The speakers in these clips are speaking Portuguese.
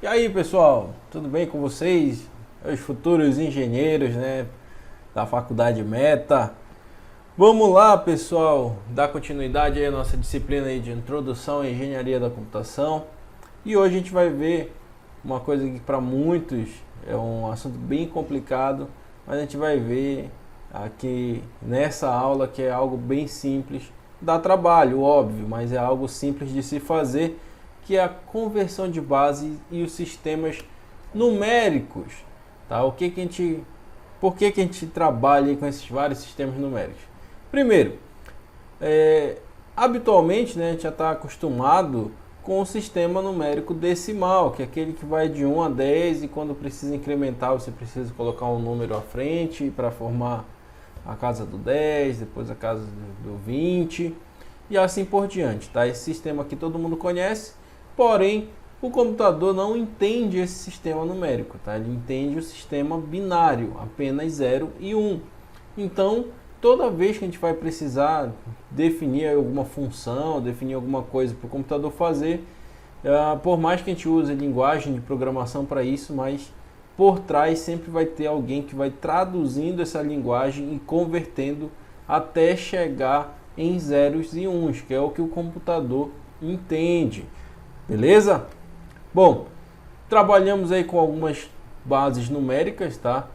E aí, pessoal, tudo bem com vocês? Os futuros engenheiros, né, da Faculdade Meta. Vamos lá, pessoal, dar continuidade aí à nossa disciplina aí de Introdução à Engenharia da Computação. E hoje a gente vai ver uma coisa que para muitos é um assunto bem complicado, mas a gente vai ver aqui nessa aula que é algo bem simples. Dá trabalho, óbvio, mas é algo simples de se fazer, que é a conversão de base e os sistemas numéricos, tá? Por que a gente trabalha aí com esses vários sistemas numéricos? Primeiro, habitualmente, né, a gente já está acostumado com o sistema numérico decimal, que é aquele que vai de 1 a 10 e quando precisa incrementar você precisa colocar um número à frente para formar a casa do 10, depois a casa do 20 e assim por diante, tá? Esse sistema aqui todo mundo conhece, porém o computador não entende esse sistema numérico, tá? Ele entende o sistema binário, apenas 0 e 1. Então, toda vez que a gente vai precisar definir alguma função, definir alguma coisa para o computador fazer, por mais que a gente use linguagem de programação para isso, mas por trás sempre vai ter alguém que vai traduzindo essa linguagem e convertendo até chegar em zeros e uns, que é o que o computador entende. Beleza? Bom, trabalhamos aí com algumas bases numéricas, tá?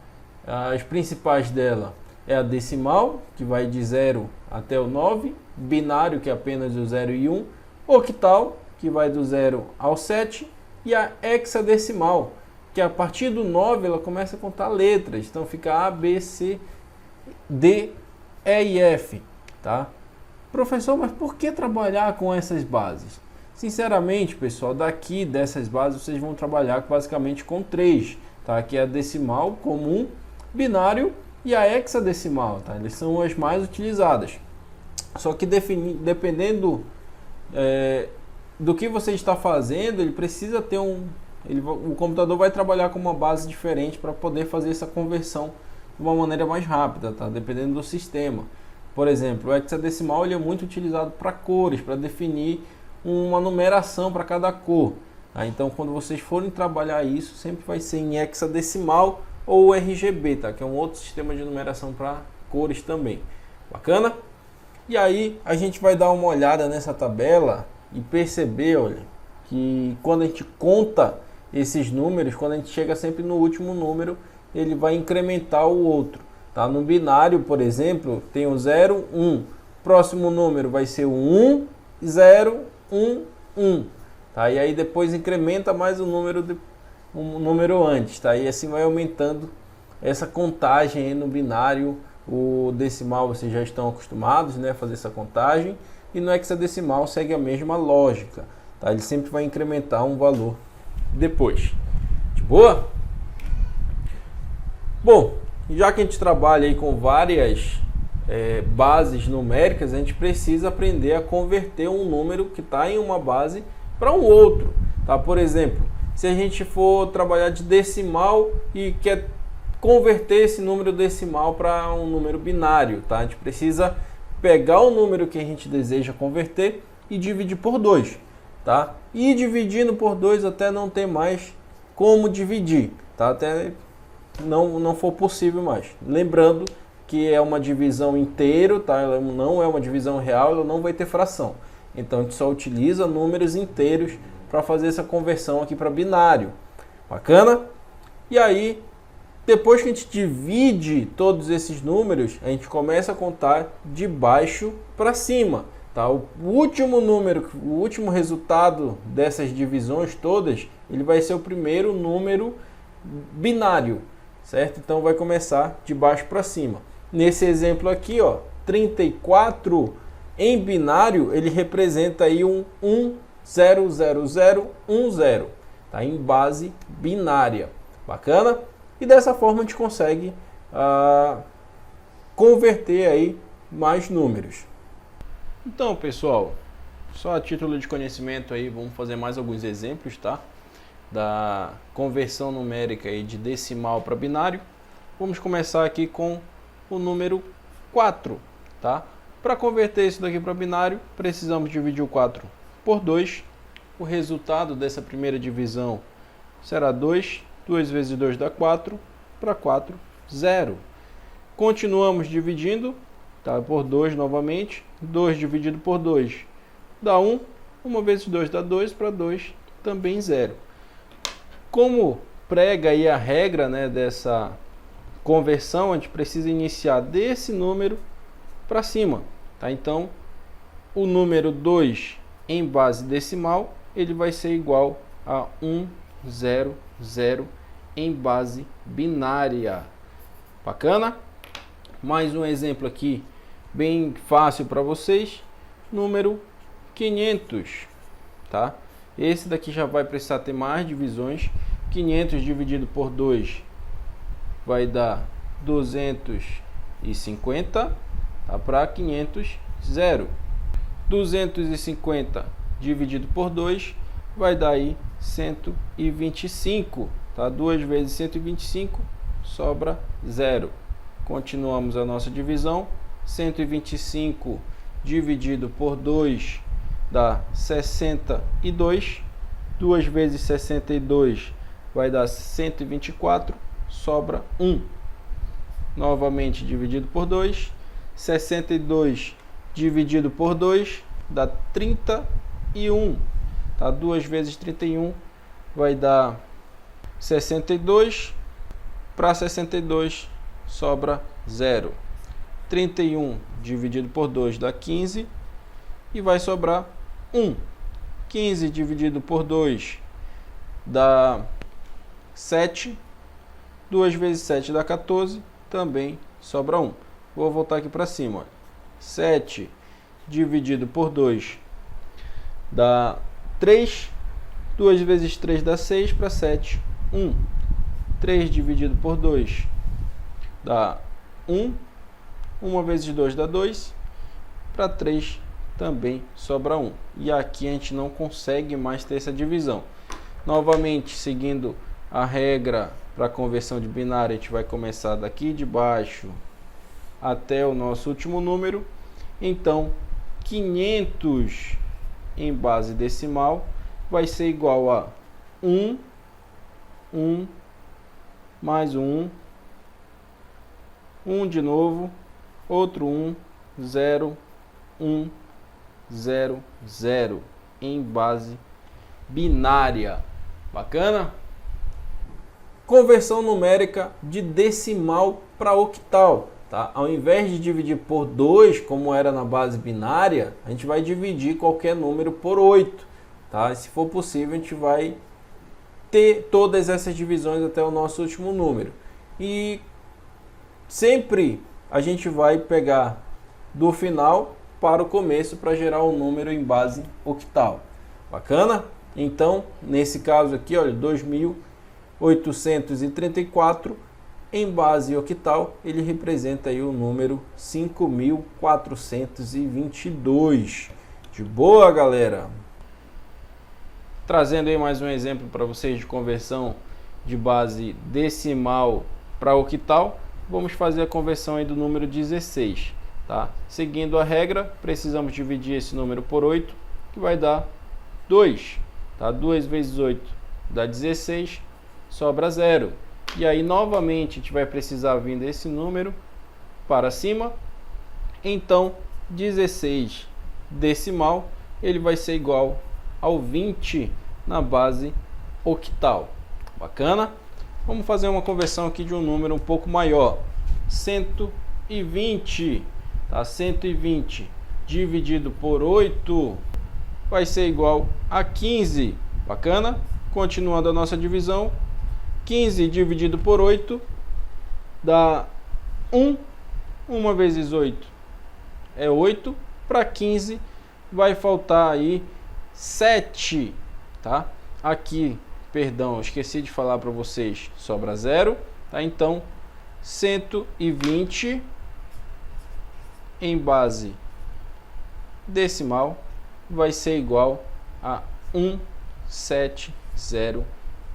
As principais dela é a decimal, que vai de 0 até o 9, binário, que é apenas o 0 e 1, octal, que vai do 0 ao 7, e a hexadecimal, que a partir do 9 ela começa a contar letras, então fica A, B, C, D, E e F, tá? Professor, mas por que trabalhar com essas bases? Sinceramente, pessoal, daqui dessas bases vocês vão trabalhar basicamente com 3, tá? Que é a decimal comum, binário e a hexadecimal, tá? Eles são as mais utilizadas. Só que dependendo do que você está fazendo, ele precisa ter o computador vai trabalhar com uma base diferente para poder fazer essa conversão de uma maneira mais rápida, tá? Dependendo do sistema. Por exemplo, o hexadecimal ele é muito utilizado para cores, para definir uma numeração para cada cor. Tá? Então, quando vocês forem trabalhar isso, sempre vai ser em hexadecimal ou RGB, tá? Que é um outro sistema de numeração para cores também. Bacana? E aí, a gente vai dar uma olhada nessa tabela e perceber, olha, que quando a gente conta esses números, quando a gente chega sempre no último número, ele vai incrementar o outro. Tá? No binário, por exemplo, tem o 0, 1. Próximo número vai ser o 1, 0, 1, 1. Tá? E aí depois incrementa mais o número antes. Tá? E assim vai aumentando essa contagem aí no binário. O decimal vocês já estão acostumados, né, a fazer essa contagem. E no hexadecimal segue a mesma lógica. Tá? Ele sempre vai incrementar um valor depois. De boa? Bom, já que a gente trabalha aí com várias bases numéricas, a gente precisa aprender a converter um número que está em uma base para um outro. Tá? Por exemplo, se a gente for trabalhar de decimal e quer converter esse número decimal para um número binário, tá? A gente precisa pegar o número que a gente deseja converter e dividir por 2. Tá? E dividindo por 2 até não ter mais como dividir. Tá? Até não for possível mais. Lembrando que é uma divisão inteiro, tá? Ela não é uma divisão real, ela não vai ter fração. Então a gente só utiliza números inteiros para fazer essa conversão aqui para binário. Bacana? E aí, depois que a gente divide todos esses números, a gente começa a contar de baixo para cima. Tá? O último número, o último resultado dessas divisões todas, ele vai ser o primeiro número binário. Certo? Então vai começar de baixo para cima. Nesse exemplo aqui, ó, 34 em binário, ele representa aí um 100010, tá? Em base binária. Bacana? E dessa forma a gente consegue converter aí mais números. Então, pessoal, só a título de conhecimento aí, vamos fazer mais alguns exemplos, tá? Da conversão numérica aí de decimal para binário. Vamos começar aqui com o número 4, tá? Para converter isso daqui para binário, precisamos dividir o 4 por 2. O resultado dessa primeira divisão será 2. 2 vezes 2 dá 4. Para 4, 0. Continuamos dividindo, tá? Por 2 novamente. 2 dividido por 2 dá 1. 1 vezes 2 dá 2. Para 2, também 0. Como prega aí a regra, né, dessa conversão, a gente precisa iniciar desse número para cima. Tá? Então, o número 2 em base decimal, ele vai ser igual a 1, 0, 0 em base binária. Bacana? Mais um exemplo aqui, bem fácil para vocês. Número 500. Tá? Esse daqui já vai precisar ter mais divisões. 500 dividido por 2 vai dar 250. Tá? Para 500, 0. 250 dividido por 2 vai dar aí 125. Tá? 2 vezes 125 sobra 0. Continuamos a nossa divisão. 125 dividido por 2 dá 62. 2 vezes 62 vai dar 124. Sobra 1. Novamente dividido por 2. 62 dividido por 2 dá 31. Tá? 2 vezes 31 vai dar 62. Para 62 sobra 0. 31 dividido por 2 dá 15. E vai sobrar 1. 15 dividido por 2 dá 7. 2 vezes 7 dá 14. Também sobra 1. Vou voltar aqui para cima. 7 dividido por 2 dá 3. 2 vezes 3 dá 6. Para 7, 1. 3 dividido por 2 dá 1. 1 vezes 2 dá 2. Para 3 também sobra 1. E aqui a gente não consegue mais ter essa divisão. Novamente, seguindo a regra para conversão de binário, a gente vai começar daqui de baixo até o nosso último número. Então, 500 em base decimal vai ser igual a 1, 1, mais 1, 1 de novo, outro 1, 0, 1, 0, 0 em base binária. Bacana? Conversão numérica de decimal para octal. Tá? Ao invés de dividir por 2, como era na base binária, a gente vai dividir qualquer número por 8. Tá? E se for possível, a gente vai ter todas essas divisões até o nosso último número. E sempre a gente vai pegar do final para o começo para gerar um número em base octal. Bacana? Então, nesse caso aqui, olha, 2834 em base octal, ele representa aí o número 5422. De boa, galera? Trazendo aí mais um exemplo para vocês de conversão de base decimal para octal, vamos fazer a conversão aí do número 16. Tá? Seguindo a regra, precisamos dividir esse número por 8, que vai dar 2. Tá? 2 vezes 8 dá 16, sobra 0. E aí, novamente, a gente vai precisar vir desse número para cima. Então, 16 decimal, ele vai ser igual ao 20 na base octal. Bacana? Vamos fazer uma conversão aqui de um número um pouco maior. 120. Tá? 120 dividido por 8 vai ser igual a 15. Bacana? Continuando a nossa divisão. 15 dividido por 8 dá 1. 1 vezes 8 é 8. Para 15 vai faltar aí 7. Tá? Aqui, perdão, esqueci de falar para vocês, sobra 0. Tá? Então, 120 em base decimal vai ser igual a 170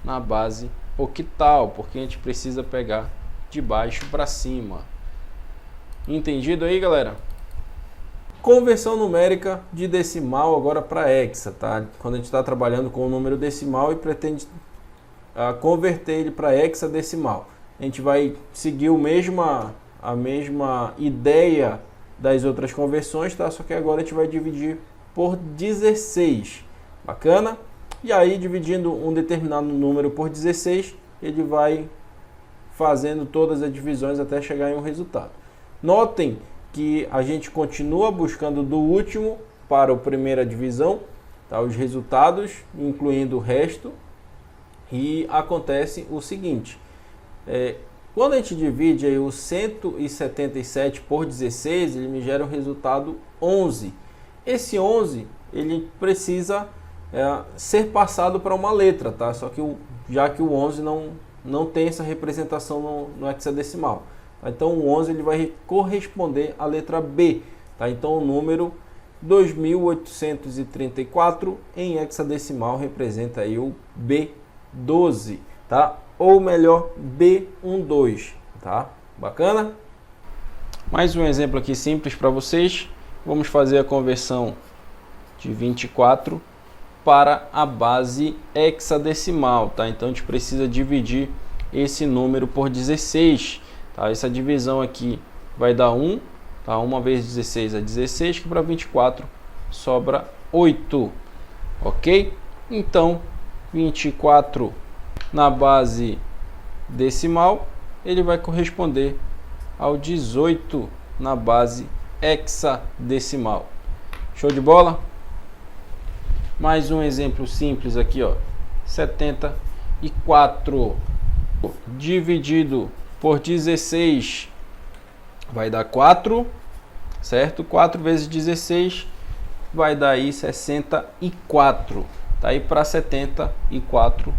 na base octal, porque a gente precisa pegar de baixo para cima. Entendido aí, galera? Conversão numérica de decimal agora para hexa, tá? Quando a gente está trabalhando com o número decimal e pretende converter ele para hexadecimal. A gente vai seguir a mesma ideia das outras conversões, tá? Só que agora a gente vai dividir por 16. Bacana? E aí, dividindo um determinado número por 16, ele vai fazendo todas as divisões até chegar em um resultado. Notem que a gente continua buscando do último para a primeira divisão, tá? Os resultados, incluindo o resto. E acontece o seguinte, quando a gente divide aí o 177 por 16, ele me gera o resultado 11. Esse 11, ele precisa ser passado para uma letra, tá? Só que já que o 11 não tem essa representação no hexadecimal. Tá? Então o 11 ele vai corresponder à letra B. Tá? Então o número 2834 em hexadecimal representa aí o B12, tá? Ou melhor, B12, tá? Bacana? Mais um exemplo aqui simples para vocês. Vamos fazer a conversão de 24 para a base hexadecimal, tá? Então a gente precisa dividir esse número por 16, tá? Essa divisão aqui vai dar 1, tá? 1 vezes 16 é 16, que para 24 sobra 8, ok? Então 24 na base decimal, ele vai corresponder ao 18 na base hexadecimal. Show de bola? Mais um exemplo simples aqui, ó. 74 dividido por 16 vai dar 4, certo? 4 vezes 16 vai dar aí 64. Tá aí para 74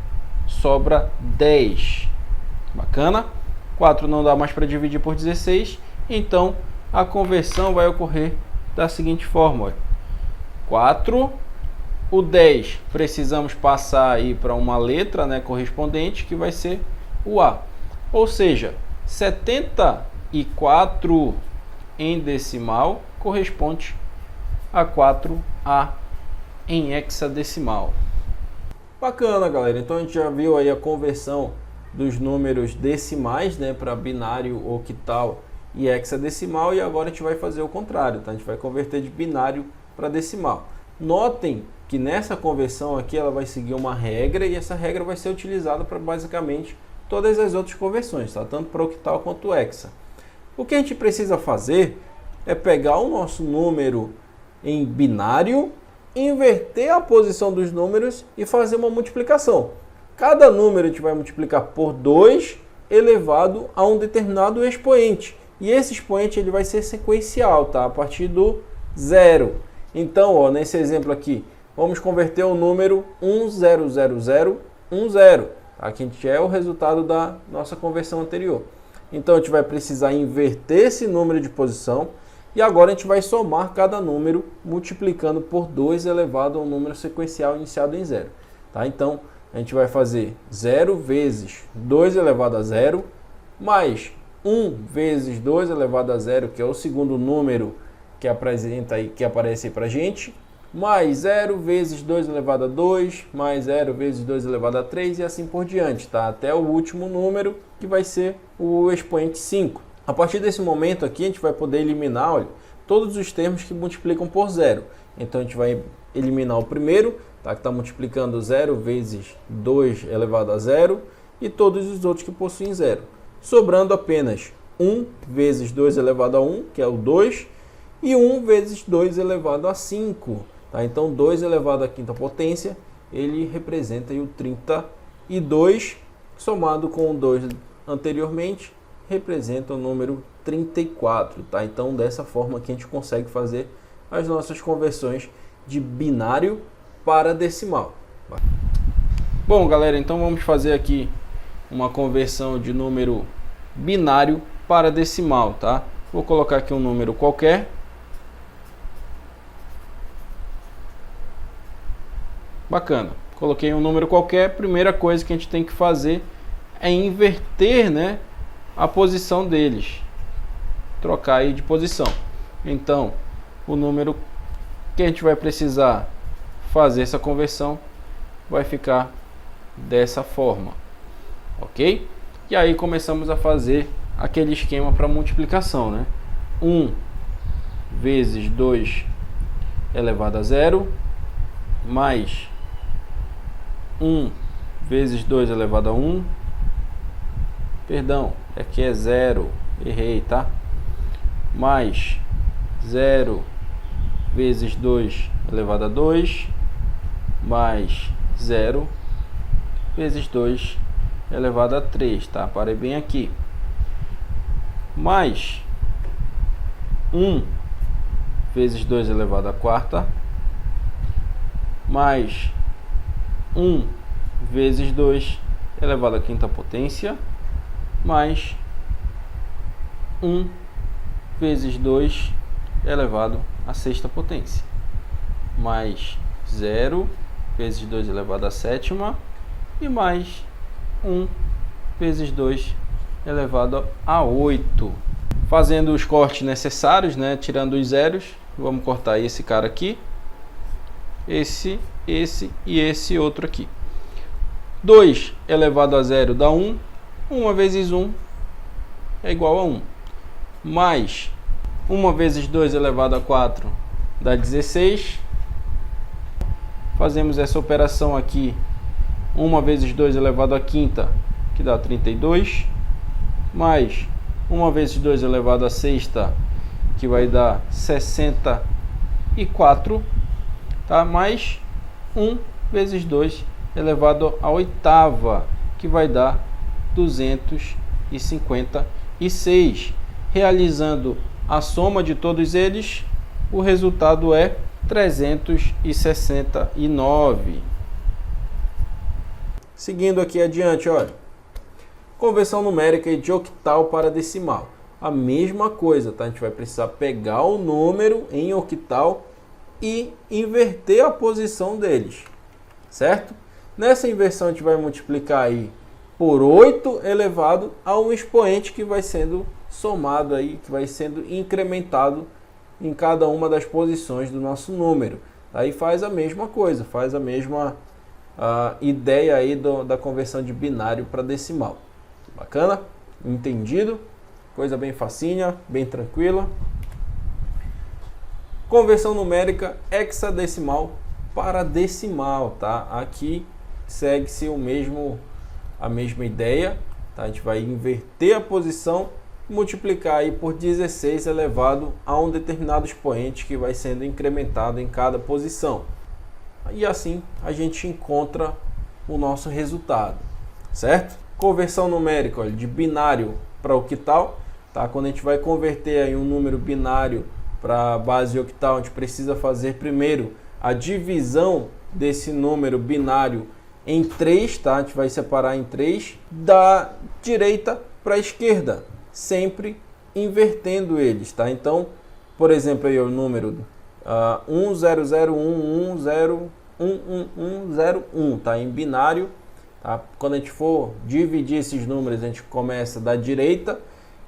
sobra 10. Bacana? 4 não dá mais para dividir por 16, então a conversão vai ocorrer da seguinte forma, ó. 4, o 10 precisamos passar aí para uma letra, né, correspondente, que vai ser o A. Ou seja, 74 em decimal corresponde a 4A em hexadecimal. Bacana, galera. Então a gente já viu aí a conversão dos números decimais, né, para binário, octal e hexadecimal, e agora a gente vai fazer o contrário, tá? A gente vai converter de binário para decimal. Notem que nessa conversão aqui ela vai seguir uma regra, e essa regra vai ser utilizada para basicamente todas as outras conversões, tá? Tanto para octal quanto hexa. O que a gente precisa fazer é pegar o nosso número em binário, inverter a posição dos números e fazer uma multiplicação. Cada número a gente vai multiplicar por 2 elevado a um determinado expoente. E esse expoente ele vai ser sequencial, tá? A partir do 0. Então, ó, nesse exemplo aqui, vamos converter o número 100010. Aqui a gente é o resultado da nossa conversão anterior. Então a gente vai precisar inverter esse número de posição. E agora a gente vai somar cada número multiplicando por 2 elevado a um número sequencial iniciado em 0. Tá? Então a gente vai fazer 0 vezes 2 elevado a 0, mais 1 vezes 2 elevado a 0, que é o segundo número que apresenta aí, que aparece aí para a gente, mais 0 vezes 2 elevado a 2, mais 0 vezes 2 elevado a 3 e assim por diante, tá? Até o último número, que vai ser o expoente 5. A partir desse momento aqui, a gente vai poder eliminar, olha, todos os termos que multiplicam por 0. Então a gente vai eliminar o primeiro, tá? Que está multiplicando 0 vezes 2 elevado a 0, e todos os outros que possuem 0. Sobrando apenas 1 vezes 2 elevado a 1, que é o 2, e 1 vezes 2 elevado a 5. Tá? Então 2 elevado à quinta potência, ele representa aí o 32, somado com o 2 anteriormente, representa o número 34. Tá? Então dessa forma que a gente consegue fazer as nossas conversões de binário para decimal. Bom, galera, então vamos fazer aqui uma conversão de número binário para decimal, tá? Vou colocar aqui um número qualquer. Bacana. Coloquei um número qualquer. Primeira coisa que a gente tem que fazer é inverter, né, a posição deles. Trocar aí de posição. Então, o número que a gente vai precisar fazer essa conversão vai ficar dessa forma, ok? E aí começamos a fazer aquele esquema para multiplicação, né? 1 vezes 2 elevado a 0, mais 1 vezes 2 elevado a 1, perdão, aqui é 0, errei, tá? Mais 0 vezes 2 elevado a 2, mais 0 vezes 2 elevado a 3, tá? Parei bem aqui. Mais 1 vezes 2 elevado a quarta, mais 1 vezes 2 elevado à quinta potência, mais 1 vezes 2 elevado à sexta potência, mais 0 vezes 2 elevado à sétima, e mais 1 vezes 2 elevado a 8. Fazendo os cortes necessários, né? Tirando os zeros, vamos cortar esse cara aqui, esse e esse outro aqui. 2 elevado a 0 dá 1. 1 vezes 1 é igual a 1. Mais 1 vezes 2 elevado a 4 dá 16. Fazemos essa operação aqui. 1 vezes 2 elevado à quinta, que dá 32. Mais 1 vezes 2 elevado à sexta, que vai dar 64. Tá? Mais 1 vezes 2 elevado à oitava, que vai dar 256. Realizando a soma de todos eles, o resultado é 369. Seguindo aqui adiante, olha. Conversão numérica de octal para decimal. A mesma coisa, tá? A gente vai precisar pegar o número em octal e inverter a posição deles, certo? Nessa inversão a gente vai multiplicar aí por 8 elevado a um expoente que vai sendo somado aí, que vai sendo incrementado em cada uma das posições do nosso número. Aí faz a mesma coisa, faz a mesma ideia aí da conversão de binário para decimal. Bacana? Entendido? Coisa bem facinha, bem tranquila. Conversão numérica hexadecimal para decimal, tá? Aqui segue-se a mesma ideia, tá? A gente vai inverter a posição, multiplicar aí por 16 elevado a um determinado expoente que vai sendo incrementado em cada posição. E assim a gente encontra o nosso resultado, certo? Conversão numérica, olha, de binário para octal, tá? Quando a gente vai converter aí um número binário para base octal, a gente precisa fazer primeiro a divisão desse número binário em 3, tá? A gente vai separar em 3, da direita para a esquerda, sempre invertendo eles, tá? Então, por exemplo, aí o número 10011011101, tá? Em binário, tá? Quando a gente for dividir esses números, a gente começa da direita,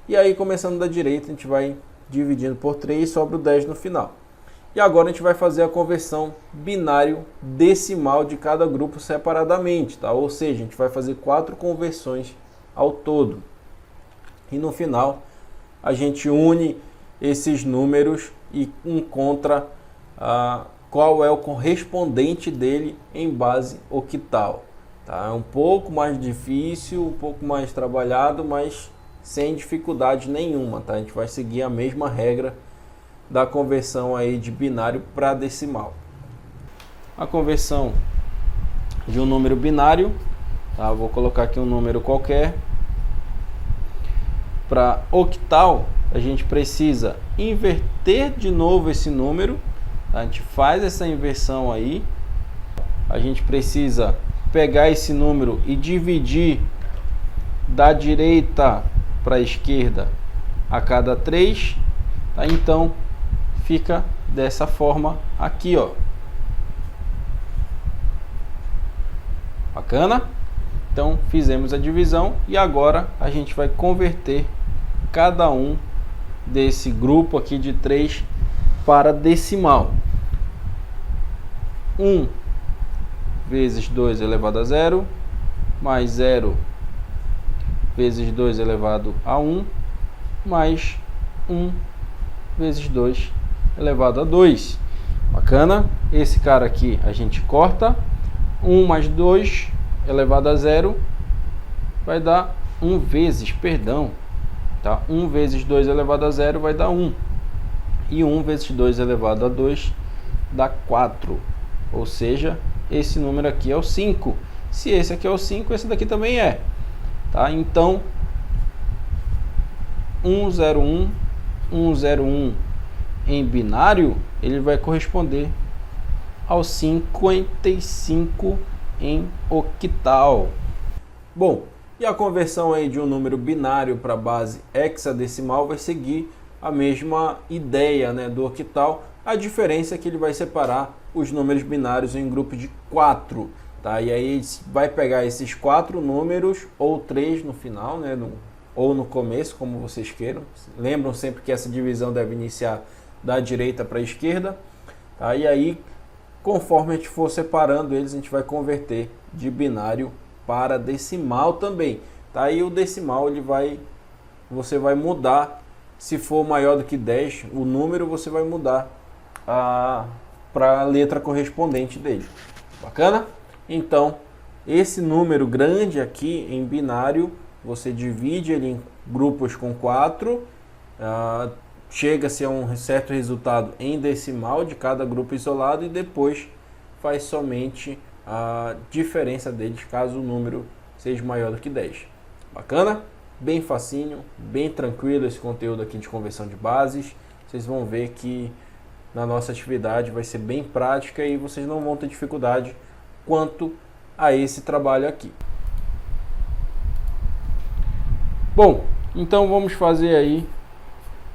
e aí começando da direita a gente vai dividindo por 3 e sobra o 10 no final. E agora a gente vai fazer a conversão binário decimal de cada grupo separadamente, tá? Ou seja, a gente vai fazer 4 conversões ao todo. E no final a gente une esses números e encontra qual é o correspondente dele em base octal. Tá? É um pouco mais difícil, um pouco mais trabalhado, mas sem dificuldade nenhuma. Tá? A gente vai seguir a mesma regra da conversão aí de binário para decimal. A conversão de um número binário, tá? Vou colocar aqui um número qualquer. Para octal, a gente precisa inverter de novo esse número. Tá? A gente faz essa inversão aí. A gente precisa pegar esse número e dividir da direita para a esquerda a cada 3. Tá? Então, fica dessa forma aqui, ó. Bacana? Então, fizemos a divisão e agora a gente vai converter cada um desse grupo aqui de 3 para decimal. 1 vezes 2 elevado a 0, mais 0 vezes 2 elevado a 1, mais 1 vezes 2 elevado a 2. Bacana? Esse cara aqui a gente corta. 1 mais 2 elevado a 0 vai dar 1 vezes, perdão. Tá? 1 vezes 2 elevado a 0 vai dar 1. E 1 vezes 2 elevado a 2 dá 4. Ou seja, esse número aqui é o 5. Se esse aqui é o 5, esse daqui também é. Tá? Então, 101, 101 em binário, ele vai corresponder ao 55 em octal. Bom, e a conversão aí de um número binário para base hexadecimal vai seguir a mesma ideia, né, do octal. A diferença é que ele vai separar os números binários em grupo de 4. Tá? E aí vai pegar esses 4 números, ou 3 no final, né, ou no começo, como vocês queiram. Lembram sempre que essa divisão deve iniciar da direita para a esquerda. Tá? E aí, conforme a gente for separando eles, a gente vai converter de binário para decimal também. Tá? E o decimal você vai mudar, se for maior do que 10, o número você vai mudar para a letra correspondente dele. Bacana? Então, esse número grande aqui em binário, você divide ele em grupos com 4, chega-se a um certo resultado em decimal de cada grupo isolado e depois faz somente a diferença deles caso o número seja maior do que 10. Bacana? Bem facinho, bem tranquilo esse conteúdo aqui de conversão de bases. Vocês vão ver que na nossa atividade vai ser bem prática e vocês não vão ter dificuldade quanto a esse trabalho aqui. Bom, então vamos fazer aí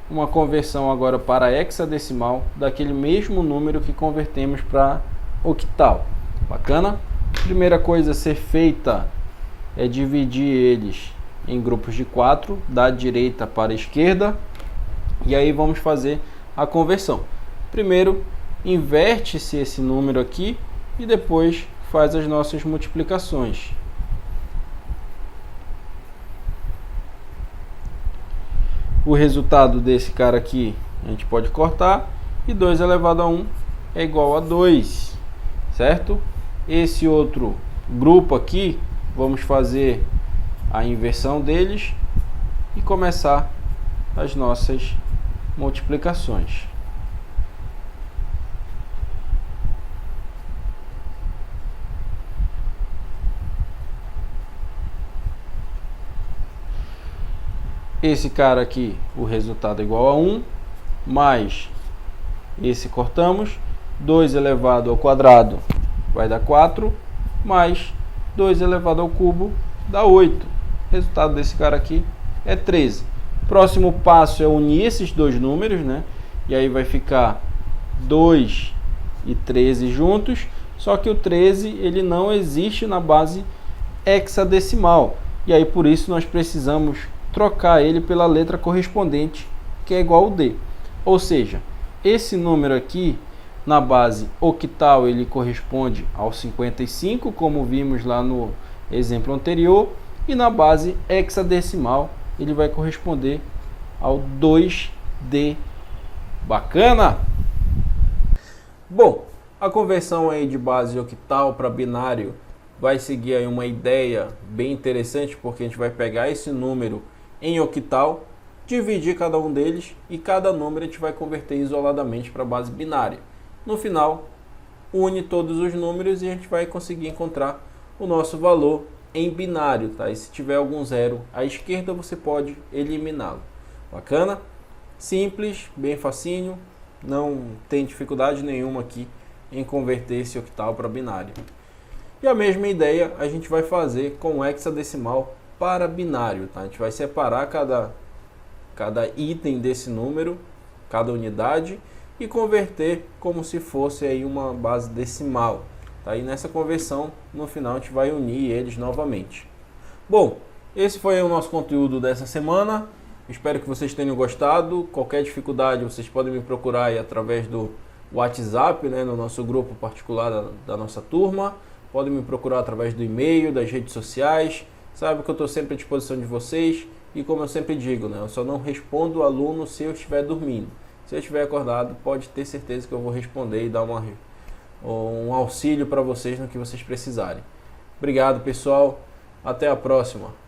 uma conversão agora para hexadecimal daquele mesmo número que convertemos para octal. Bacana? Primeira coisa a ser feita é dividir eles em grupos de 4, da direita para a esquerda, e aí vamos fazer a conversão. Primeiro, inverte-se esse número aqui e depois faz as nossas multiplicações. O resultado desse cara aqui a gente pode cortar, e 2 elevado a 1 é igual a 2, certo? Esse outro grupo aqui, vamos fazer a inversão deles e começar as nossas multiplicações. Esse cara aqui, o resultado é igual a 1, mais esse cortamos, 2 elevado ao quadrado vai dar 4, mais 2 elevado ao cubo dá 8. O resultado desse cara aqui é 13. Próximo passo é unir esses dois números, né? E aí vai ficar 2 e 13 juntos, só que o 13 ele não existe na base hexadecimal. E aí por isso nós precisamos trocar ele pela letra correspondente, que é igual ao D. Ou seja, esse número aqui, na base octal, ele corresponde ao 55, como vimos lá no exemplo anterior, e na base hexadecimal, ele vai corresponder ao 2D. Bacana? Bom, a conversão aí de base octal para binário vai seguir aí uma ideia bem interessante, porque a gente vai pegar esse número em octal, dividir cada um deles e cada número a gente vai converter isoladamente para a base binária. No final, une todos os números e a gente vai conseguir encontrar o nosso valor em binário, tá? E se tiver algum zero à esquerda, você pode eliminá-lo. Bacana? Simples, bem facinho, não tem dificuldade nenhuma aqui em converter esse octal para binário. E a mesma ideia a gente vai fazer com o hexadecimal para binário, tá? A gente vai separar cada item desse número, cada unidade, e converter como se fosse aí uma base decimal. Tá? E nessa conversão, no final, a gente vai unir eles novamente. Bom, esse foi o nosso conteúdo dessa semana. Espero que vocês tenham gostado. Qualquer dificuldade, vocês podem me procurar aí através do WhatsApp, né, no nosso grupo particular da nossa turma. podem me procurar através do e-mail, das redes sociais. Sabe que eu estou sempre à disposição de vocês. E como eu sempre digo, né, eu só não respondo o aluno se eu estiver dormindo. Se eu estiver acordado, pode ter certeza que eu vou responder e dar um auxílio para vocês no que vocês precisarem. Obrigado, pessoal. Até a próxima.